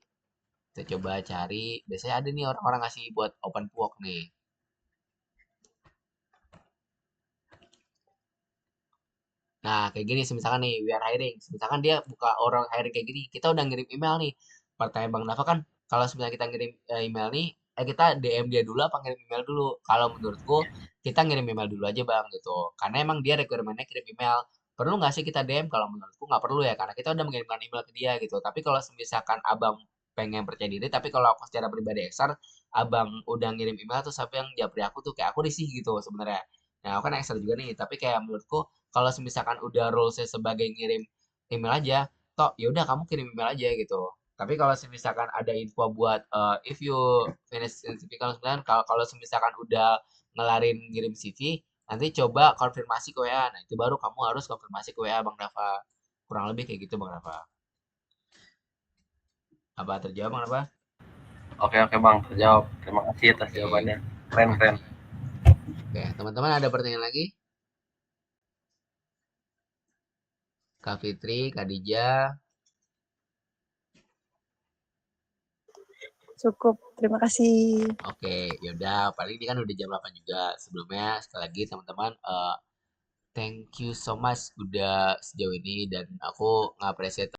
Kita coba cari, biasanya ada nih orang-orang ngasih buat open work nih. Nah, kayak gini, misalkan nih, we are hiring. Misalkan dia buka orang hiring kayak gini, kita udah ngirim email nih. Pertanyaan Bang Dava kan, kalau sebenarnya kita ngirim email nih, kita DM dia dulu apa ngirim email dulu? Kalau menurutku, kita ngirim email dulu aja Bang, gitu. Karena emang dia requirement-nya kirim email. Perlu nggak sih kita DM? Kalau menurutku nggak perlu ya, karena kita udah mengirimkan email ke dia gitu. Tapi kalau misalkan Abang pengen percaya diri, tapi kalau aku secara pribadi Eksar, Abang udah ngirim email terus apa yang japri aku tuh kayak aku risih gitu sebenarnya. Nah, aku kan Eksar juga nih, tapi kayak menurutku kalau misalkan udah rulesnya sebagai ngirim email aja, toh ya udah kamu kirim email aja gitu. Tapi kalau misalkan ada info buat if you finish CV kalau misalkan kalau misalkan udah ngelarin ngirim CV, nanti coba konfirmasi ke WA. Nah, itu baru kamu harus konfirmasi ke WA Bang Rafa. Kurang lebih kayak gitu Bang Rafa. Apa terjawab Bang Rafa? Oke bang, terjawab. Terima kasih atas Oke. jawabannya. Keren. Oke, teman-teman ada pertanyaan lagi? Kak Fitri, Kak Dija. Cukup. Terima kasih. Oke, yaudah. Paling ini kan udah jam 8 juga. Sebelumnya, sekali lagi teman-teman, thank you so much udah sejauh ini dan aku ngapresiasi